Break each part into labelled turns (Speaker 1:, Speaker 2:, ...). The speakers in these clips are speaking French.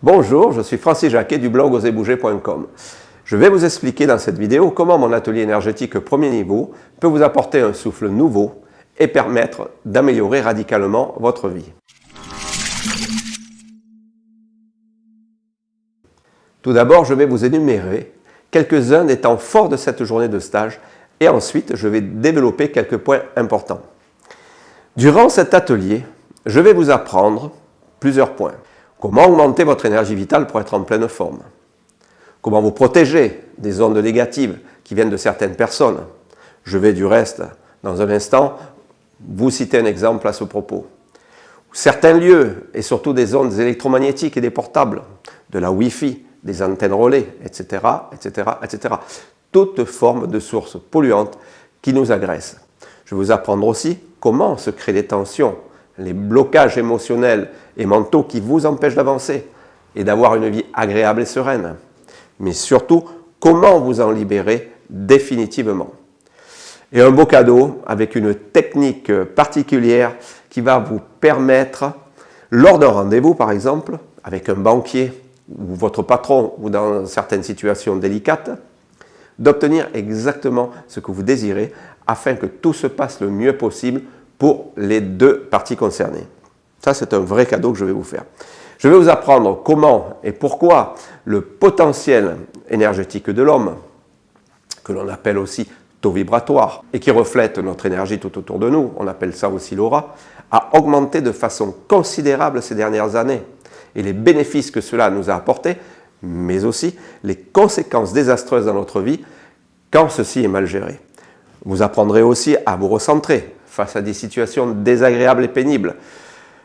Speaker 1: Bonjour, je suis Francis Jacquet du blog oserbouger.com. Je vais vous expliquer dans cette vidéo comment mon atelier énergétique premier niveau peut vous apporter un souffle nouveau et permettre d'améliorer radicalement votre vie. Tout d'abord, je vais vous énumérer quelques-uns des temps forts de cette journée de stage et ensuite je vais développer quelques points importants. Durant cet atelier, je vais vous apprendre plusieurs points. Comment augmenter votre énergie vitale pour être en pleine forme? Comment vous protéger des ondes négatives qui viennent de certaines personnes? Je vais du reste, dans un instant, vous citer un exemple à ce propos. Certains lieux, et surtout des ondes électromagnétiques et des portables, de la Wi-Fi, des antennes relais, etc., etc., etc. Toute forme de sources polluantes qui nous agressent. Je vais vous apprendre aussi comment se créent des tensions, les blocages émotionnels et mentaux qui vous empêchent d'avancer et d'avoir une vie agréable et sereine. Mais surtout, comment vous en libérer définitivement. Et un beau cadeau avec une technique particulière qui va vous permettre, lors d'un rendez-vous par exemple, avec un banquier ou votre patron ou dans certaines situations délicates, d'obtenir exactement ce que vous désirez afin que tout se passe le mieux possible pour les deux parties concernées. Ça, c'est un vrai cadeau que je vais vous faire. Je vais vous apprendre comment et pourquoi le potentiel énergétique de l'homme, que l'on appelle aussi taux vibratoire, et qui reflète notre énergie tout autour de nous, on appelle ça aussi l'aura, a augmenté de façon considérable ces dernières années. Et les bénéfices que cela nous a apportés, mais aussi les conséquences désastreuses dans notre vie quand ceci est mal géré. Vous apprendrez aussi à vous recentrer face à des situations désagréables et pénibles,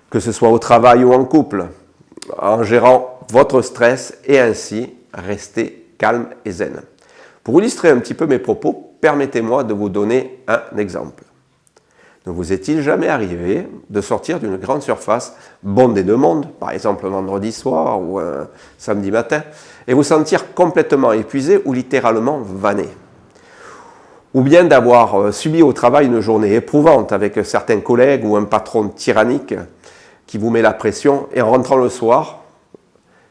Speaker 1: que ce soit au travail ou en couple, en gérant votre stress et ainsi rester calme et zen. Pour illustrer un petit peu mes propos, permettez-moi de vous donner un exemple. Ne vous est-il jamais arrivé de sortir d'une grande surface bondée de monde, par exemple un vendredi soir ou un samedi matin, et vous sentir complètement épuisé ou littéralement vanné? Ou bien d'avoir subi au travail une journée éprouvante avec certains collègues ou un patron tyrannique qui vous met la pression et en rentrant le soir,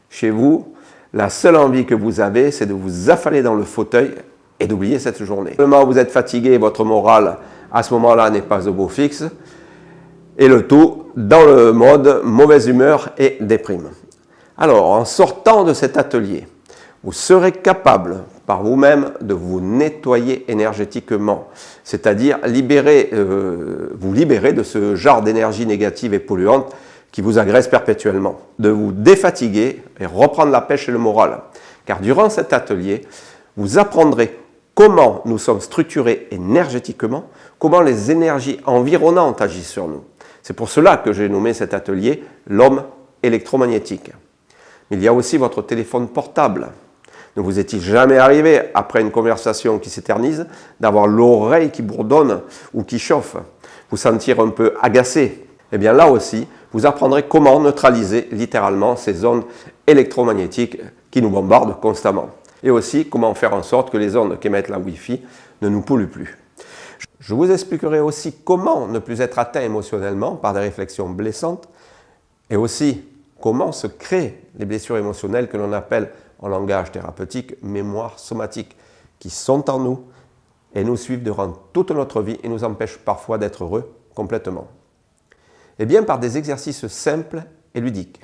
Speaker 1: chez vous, la seule envie que vous avez, c'est de vous affaler dans le fauteuil et d'oublier cette journée. Seulement vous êtes fatigué, votre morale à ce moment-là n'est pas au beau fixe et le tout dans le mode mauvaise humeur et déprime. Alors, en sortant de cet atelier, vous serez capable par vous-même de vous nettoyer énergétiquement, c'est-à-dire vous libérer de ce genre d'énergie négative et polluante qui vous agresse perpétuellement, de vous défatiguer et reprendre la pêche et le moral. Car durant cet atelier, vous apprendrez comment nous sommes structurés énergétiquement, comment les énergies environnantes agissent sur nous. C'est pour cela que j'ai nommé cet atelier l'homme électromagnétique. Mais il y a aussi votre téléphone portable. Ne vous est-il jamais arrivé, après une conversation qui s'éternise, d'avoir l'oreille qui bourdonne ou qui chauffe, vous sentir un peu agacé? Eh bien là aussi, vous apprendrez comment neutraliser littéralement ces ondes électromagnétiques qui nous bombardent constamment. Et aussi comment faire en sorte que les ondes qu'émettent la Wi-Fi ne nous polluent plus. Je vous expliquerai aussi comment ne plus être atteint émotionnellement par des réflexions blessantes et aussi comment se créent les blessures émotionnelles que l'on appelle en langage thérapeutique mémoire somatique, qui sont en nous et nous suivent durant toute notre vie et nous empêchent parfois d'être heureux complètement. Eh bien, par des exercices simples et ludiques,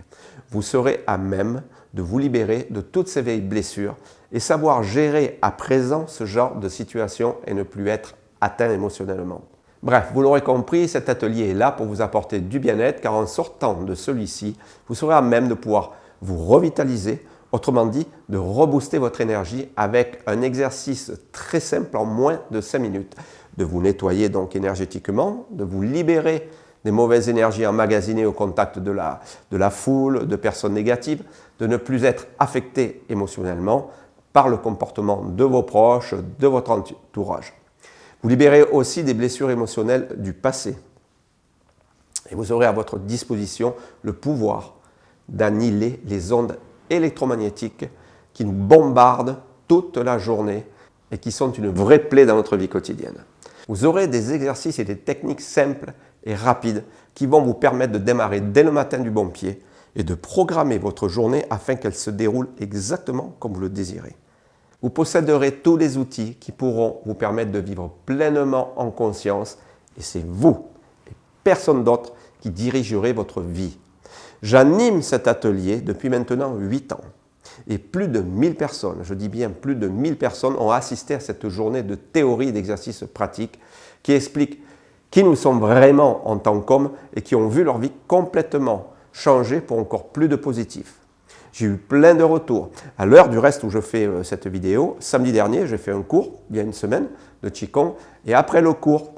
Speaker 1: vous serez à même de vous libérer de toutes ces vieilles blessures et savoir gérer à présent ce genre de situation et ne plus être atteint émotionnellement. Bref, vous l'aurez compris, cet atelier est là pour vous apporter du bien-être car en sortant de celui-ci, vous serez à même de pouvoir vous revitaliser, autrement dit, de rebooster votre énergie avec un exercice très simple en moins de 5 minutes. De vous nettoyer donc énergétiquement, de vous libérer des mauvaises énergies emmagasinées au contact de la foule, de personnes négatives, de ne plus être affecté émotionnellement par le comportement de vos proches, de votre entourage. Vous libérez aussi des blessures émotionnelles du passé. Et vous aurez à votre disposition le pouvoir d'annihiler les ondes électromagnétiques qui nous bombardent toute la journée et qui sont une vraie plaie dans notre vie quotidienne. Vous aurez des exercices et des techniques simples et rapides qui vont vous permettre de démarrer dès le matin du bon pied et de programmer votre journée afin qu'elle se déroule exactement comme vous le désirez. Vous posséderez tous les outils qui pourront vous permettre de vivre pleinement en conscience et c'est vous et personne d'autre qui dirigerez votre vie. J'anime cet atelier depuis maintenant 8 ans et plus de 1000 personnes, je dis bien plus de 1000 personnes ont assisté à cette journée de théorie et d'exercices pratiques qui expliquent qui nous sommes vraiment en tant qu'hommes et qui ont vu leur vie complètement changer pour encore plus de positif. J'ai eu plein de retours. À l'heure du reste où je fais cette vidéo, samedi dernier, j'ai fait un cours, il y a une semaine, de Qigong. Et après le cours,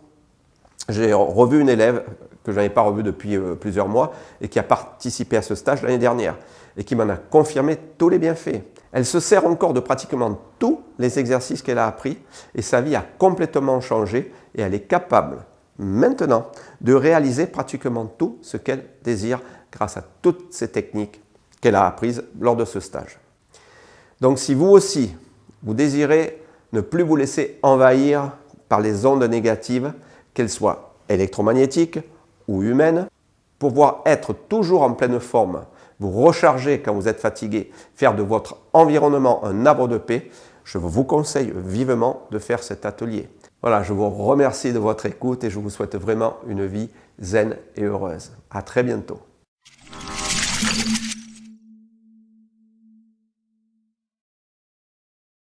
Speaker 1: j'ai revu une élève que je n'avais pas revue depuis plusieurs mois et qui a participé à ce stage l'année dernière et qui m'en a confirmé tous les bienfaits. Elle se sert encore de pratiquement tous les exercices qu'elle a appris et sa vie a complètement changé et elle est capable maintenant de réaliser pratiquement tout ce qu'elle désire grâce à toutes ces techniques qu'elle a apprises lors de ce stage. Donc si vous aussi, vous désirez ne plus vous laisser envahir par les ondes négatives, qu'elles soient électromagnétiques ou humaines, pour pouvoir être toujours en pleine forme, vous recharger quand vous êtes fatigué, faire de votre environnement un havre de paix, je vous conseille vivement de faire cet atelier. Voilà, je vous remercie de votre écoute et je vous souhaite vraiment une vie zen et heureuse. À très bientôt.